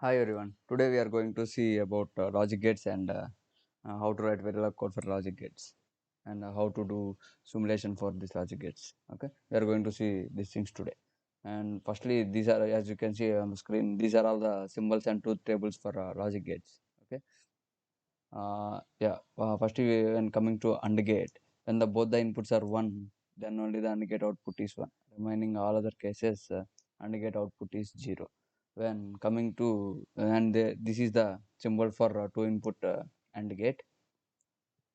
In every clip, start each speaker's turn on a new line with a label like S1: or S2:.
S1: Hi everyone. Today we are going to see about logic gates and how to write Verilog code for logic gates and how to do simulation for these logic gates. Okay, we are going to see these things today. And firstly, these are, as you can see on the screen, these are all the symbols and truth tables for logic gates. Okay, firstly, when coming to AND gate, when both the inputs are one, then only the AND gate output is one. Remaining all other cases, AND gate output is zero. When coming to this is the symbol for two input AND gate,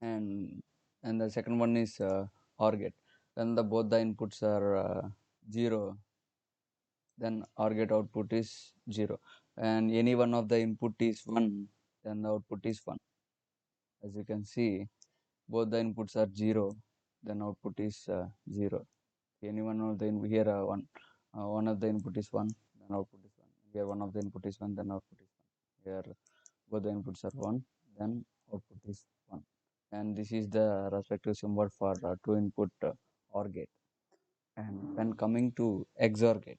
S1: and the second one is OR gate. When both the inputs are zero, then OR gate output is zero, and any one of the input is one, then the output is one. As you can see, both the inputs are 0, then output is 0. Any one of the here one of the input is 1, then output is 1. Here one of the input is 1, then output is 1. Here both the inputs are 1, then output is 1. And this is the respective symbol for two input OR gate. And when coming to XOR gate,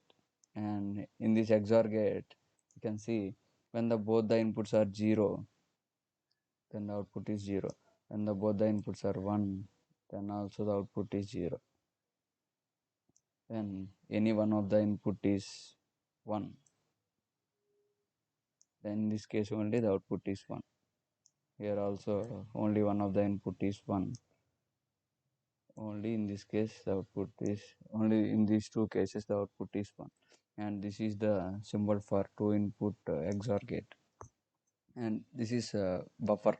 S1: and in this XOR gate, you can see when both the inputs are 0, then the output is 0. When both the inputs are 1, then also the output is 0. When any one of the input is 1, then in this case only the output is 1. Here also only one of the input is 1. Only in this case the output is, only in these two cases the output is 1. And this is the symbol for two input XOR gate. And this is buffer.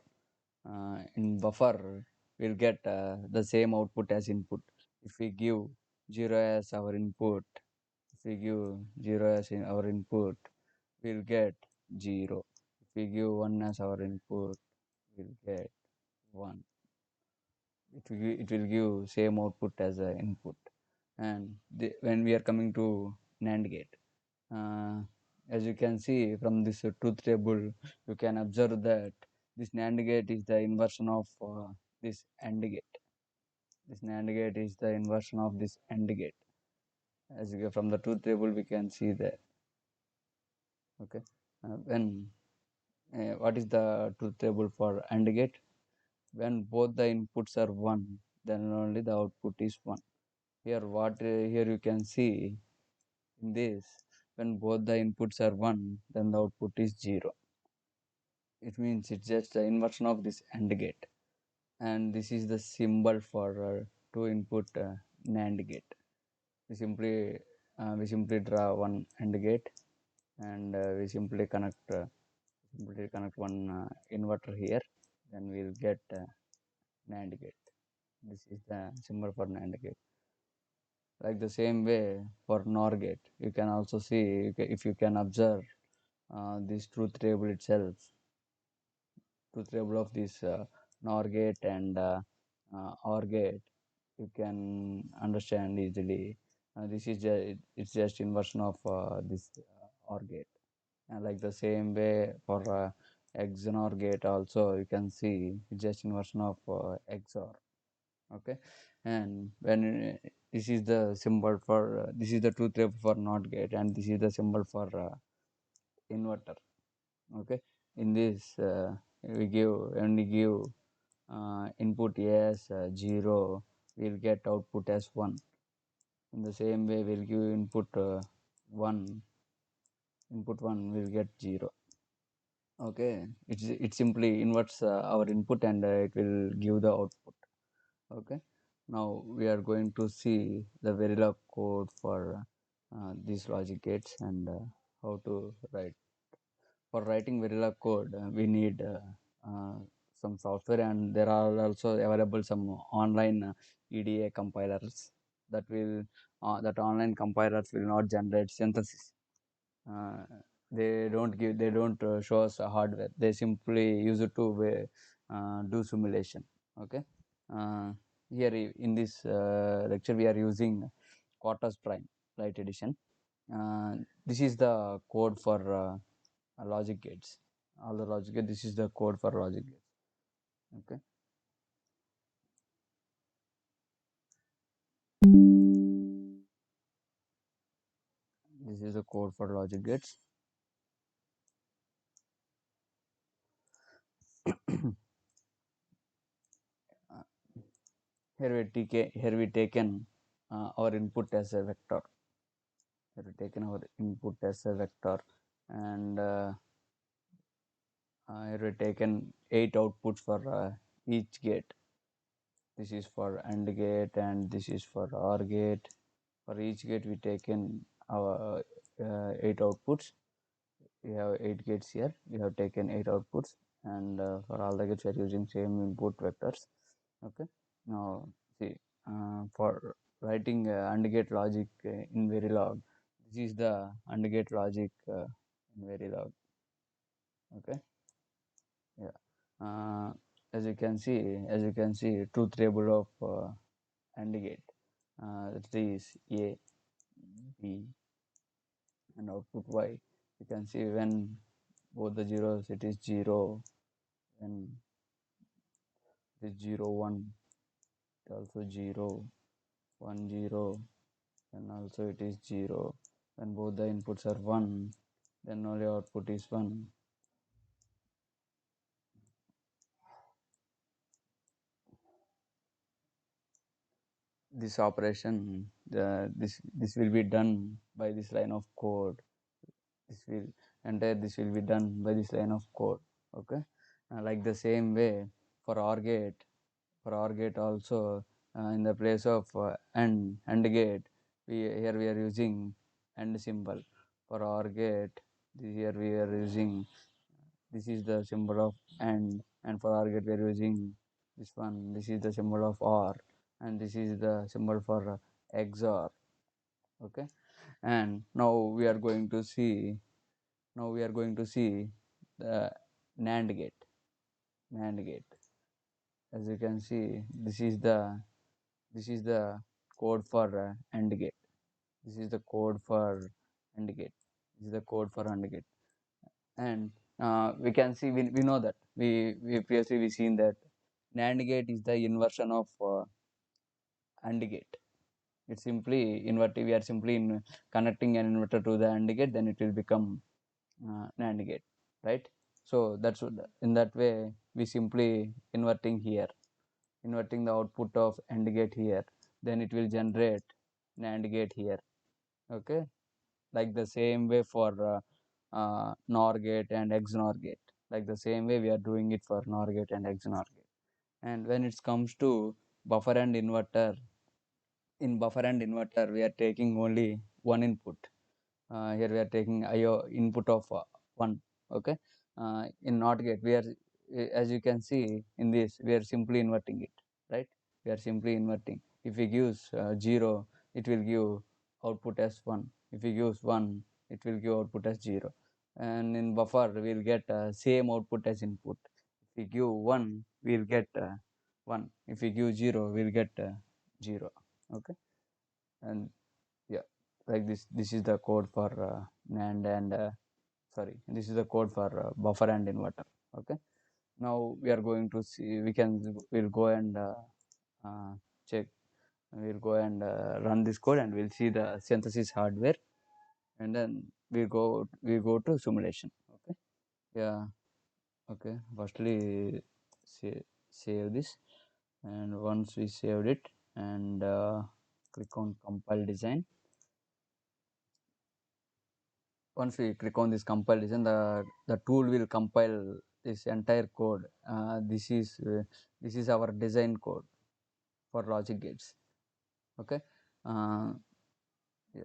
S1: In buffer, we'll get the same output as input. If we give 0 as our input, if we give 0 as our input, we'll get 0. If we give 1 as our input, we'll get 1. It will give same output as the input. And when we are coming to NAND gate, uh, as you can see from this truth table, you can observe that this NAND gate is the inversion of this AND gate. This NAND gate is the inversion of this AND gate. As you from the truth table, we can see that. Okay, when what is the truth table for AND gate? When both the inputs are 1, then only the output is 1. Here, here you can see in this, when both the inputs are 1, then the output is 0. It means it's just the inversion of this AND gate. And this is the symbol for two input NAND gate. We simply draw one AND gate, and we simply connect one inverter here. Then we'll get NAND gate. This is the symbol for NAND gate. Like the same way for NOR gate, you can also see, if you can observe this truth table itself, truth table of this NOR gate and OR gate, you can understand easily. This is it's just inversion of this OR gate. And like the same way for XNOR gate also, you can see it's just inversion of XOR. Okay, and when this is the symbol for this is the truth table for NOT gate, and this is the symbol for inverter. Okay, in this when we give input as 0, we'll get output as 1. In the same way, we'll give input 1, input 1 will get 0. Okay, it simply inverts our input, and it will give the output. Okay, now we are going to see the Verilog code for these logic gates and how to write. For writing Verilog code, we need some software, and there are also available some online EDA compilers that online compilers will not generate synthesis. Uh, they don't show us a hardware. They simply use it to do simulation. Okay. Uh, Here in this lecture, we are using Quartus Prime Lite Edition. This is the code for logic gates. All the logic gates. This is the code for logic gates. Okay. This is the code for logic gates. Uh, here we taken our input as a vector. Here we taken our input as a vector, and here we taken 8 outputs for each gate. This is for AND gate, and this is for OR gate. For each gate, we taken our 8 outputs. We have 8 gates here. We have taken 8 outputs, and for all the gates, we are using same input vectors. Okay. Now, see, for writing AND gate logic in Verilog, this is the AND gate logic in Verilog. Okay. Yeah. Uh, as you can see, truth table of AND gate. That is A, B, and output Y. You can see when both the zeros, it is 0, when it is 0, 1, it also 0, 1, 0, and also it is 0. When both the inputs are 1, then only output is 1. This operation, this will be done by this line of code. This will be done by this line of code. Okay. Like the same way for OR gate, also, in the place of AND gate, here we are using AND symbol. For OR gate, here we are using, this is the symbol of and for OR gate we are using this one. This is the symbol of OR, and this is the symbol for XOR. Okay. And now we are going to see the NAND gate. As you can see, this is the code for AND gate. This is the code for AND gate. This is the code for AND gate. And we can see, we know that we previously we seen that NAND gate is the inversion of AND gate. It's simply inverting. We are simply connecting an inverter to the AND gate, then it will become NAND gate, right? So that's in that way we simply inverting the output of AND gate here, then it will generate NAND gate here. Okay, like the same way for NOR gate and XNOR gate. Like the same way we are doing it for NOR gate and XNOR gate. And when it comes to buffer and inverter, in buffer and inverter we are taking only one input. Here we are taking IO input of 1. Okay. In NOT gate, we are, as you can see in this, we are simply inverting it, right? We are simply inverting. If we give 0, it will give output as 1. If we give 1, it will give output as 0. And in buffer, we will get same output as input. If we give 1, we will get 1. If we give 0, we will get 0. Okay. And yeah, like this is the code for NAND and sorry, this is the code for buffer and inverter. Okay. Now we are going to see, we'll go and check, we'll go and run this code, and we'll see the synthesis hardware, and then we go to simulation. Okay. Yeah. Okay. Firstly, save this, and once we saved it, and click on compile design. Once we click on this compile design, the tool will compile this entire code. This is our design code for logic gates. Okay. uh, yeah,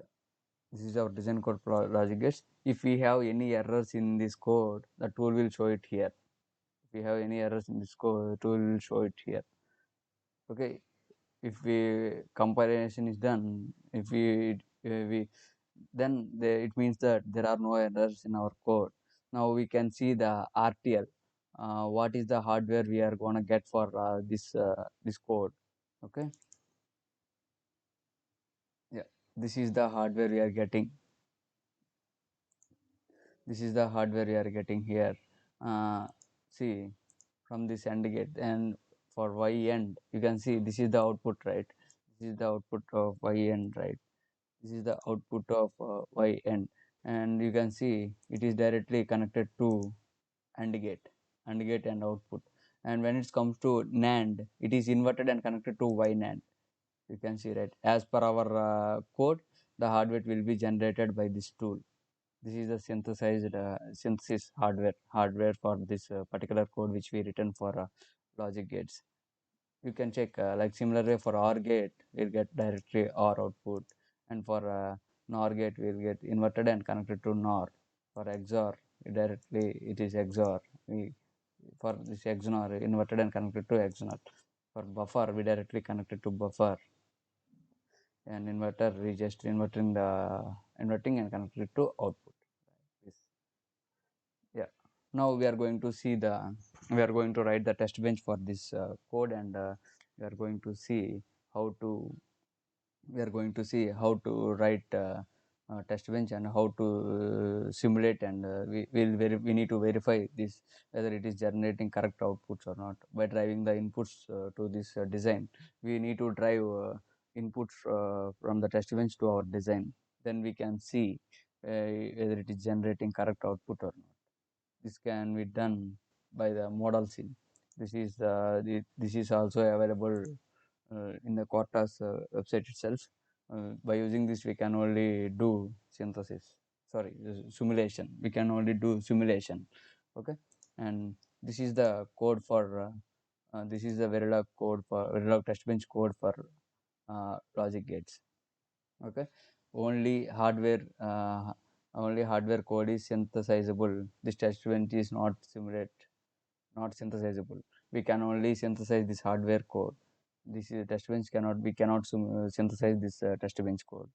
S1: this is our design code for logic gates. If we have any errors in this code, the tool will show it here. If we have any errors in this code, the tool will show it here. Okay. If we compilation is done, if we then it means that there are no errors in our code. Now we can see the RTL. What is the hardware we are going to get for this code? Okay. Yeah, this is the hardware we are getting. This is the hardware we are getting here. See, from this AND gate, and for Y end, you can see this is the output, right? This is the output of Y end, right? This is the output of Y end, and you can see it is directly connected to AND gate. AND gate and output. And when it comes to NAND, it is inverted and connected to Y NAND. You can see, right, as per our code, the hardware will be generated by this tool. This is the synthesized synthesis hardware for this particular code which we written for logic gates. You can check like similarly for OR gate we'll get directly OR output, and for NOR gate we'll get inverted and connected to NOR. For XOR directly it is XOR. For this XNOR inverted and connected to XNOR. For buffer we directly connected to buffer, and inverter we just inverting and connected to output. This, yeah. Now we are going to write the test bench for this code, and we are going to see how to we are going to see how to write test bench and how to simulate, and we need to verify this whether it is generating correct outputs or not by driving the inputs to this design. We need to drive inputs from the test bench to our design, then we can see whether it is generating correct output or not. This can be done by the ModelSim. This is also available in the Quartas website itself. By using this, we can only do synthesis. Sorry, simulation. We can only do simulation. Okay, and this is the code for. This is the Verilog test bench code for logic gates. Okay, only hardware. Only hardware code is synthesizable. This test bench is not synthesizable. We can only synthesize this hardware code. This is test bench cannot we cannot synthesize this test bench code.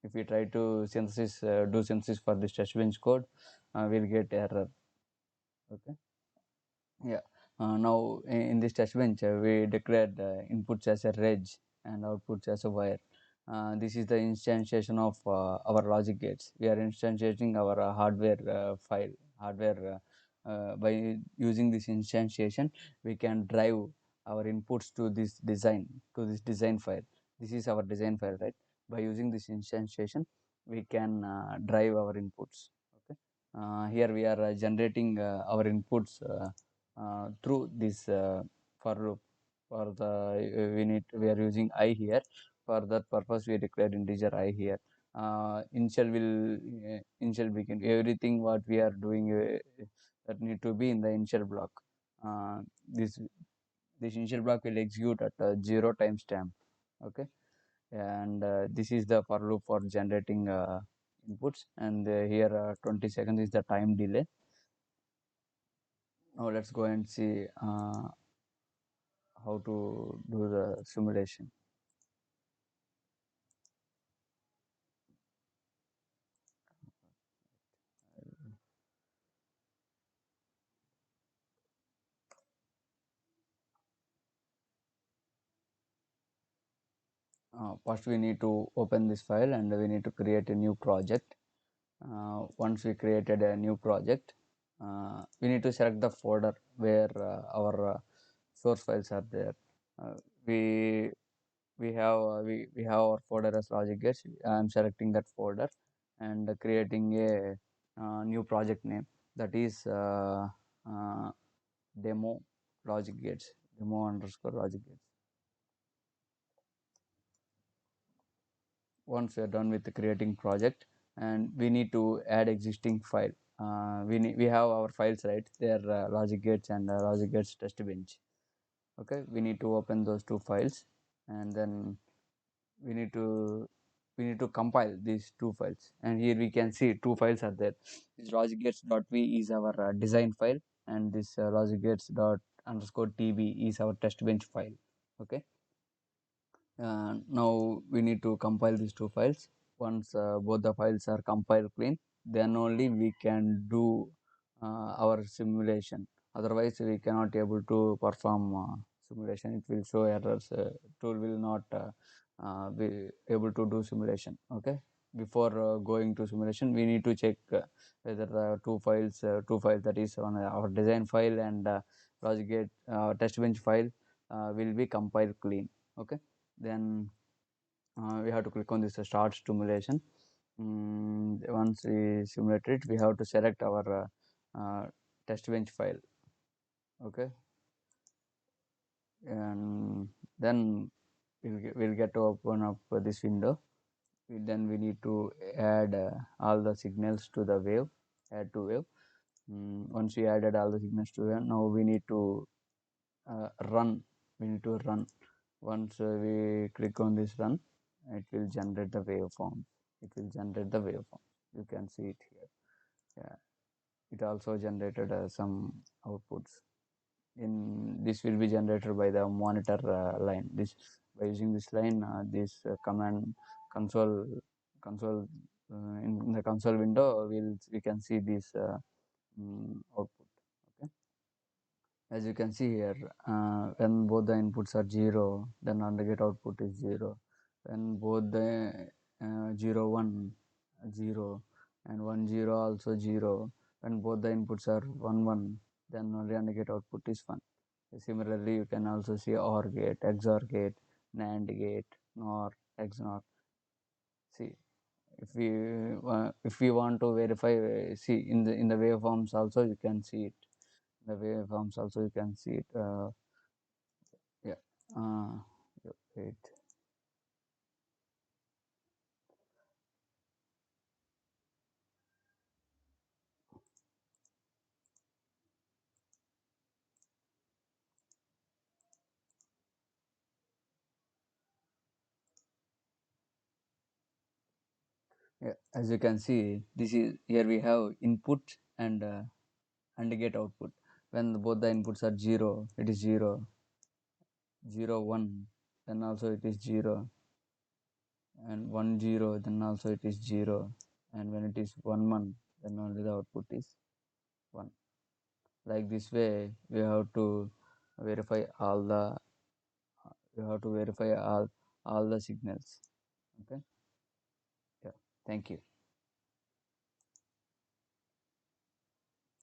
S1: If we try to do synthesis for this test bench code, we'll get error. Okay. Yeah. Now in this test bench, we declared inputs as a reg and outputs as a wire. This is the instantiation of our logic gates. We are instantiating our hardware. By using this instantiation, we can drive our inputs to this design file. This is our design file, right? By using this instantiation, we can drive our inputs. Okay. Here we are generating our inputs through this for loop. For the we are using I here. For that purpose, we declared integer I here. Initial begin everything what we are doing that need to be in the initial block. Uh, this this initial block will execute at 0 timestamp. Okay, and this is the for loop for generating inputs, and here 20 seconds is the time delay. Now let's go and see how to do the simulation. First we need to open this file and we need to create a new project. Once we created a new project, we need to select the folder where our source files are there. Uh, we we have our folder as logic gates. I am selecting that folder and creating a new project name, that is demo logic gates, demo underscore logic gates. Once we are done with the creating project, and we need to add existing file. We have our files, right? They are logic gates and logic gates test bench. Okay, we need to open those two files, and then we need to compile these two files, and here we can see two files are there. This logic gates.v is our design file, and this logic gates dot underscore tb is our test bench file. Okay, now we need to compile these two files. Once both the files are compiled clean, then only we can do our simulation. Otherwise we cannot able to perform simulation. It will show errors. Tool will not be able to do simulation. Okay, before going to simulation, we need to check whether the two files, that is on our design file and logic gate test bench file, will be compiled clean. Okay, then we have to click on this start simulation. Once we simulate it, we have to select our test bench file. Okay, and then we'll get to open up this window. Then we need to add all the signals to the wave, add to wave. Once we added all the signals to wave, now we need to run. We need to run. Once we click on this run, it will generate the waveform. It will generate the waveform. You can see it here. Yeah, it also generated some outputs. In this will be generated by the monitor line. This by using this line, this command console console in the console window, we can see this output. Okay, as you can see here, when both the inputs are 0, then on the get output is 0. When both the 0 1 0 and 1 0 also 0, when both the inputs are 1 1, then only on the get output is 1. Similarly, you can also see OR gate, XOR gate, NAND gate, NOR, XNOR. See, if we want to verify, see in the waveforms also you can see it. The waveforms also you can see it. Yeah. Wait. Yeah. As you can see, this is here we have input and get output. When both the inputs are 0, it is 0, 0 1, then also it is 0, and 1 0, then also it is 0, and when it is 1 1, then only the output is 1. Like this way we have to verify all the all the signals. Okay, yeah, thank you.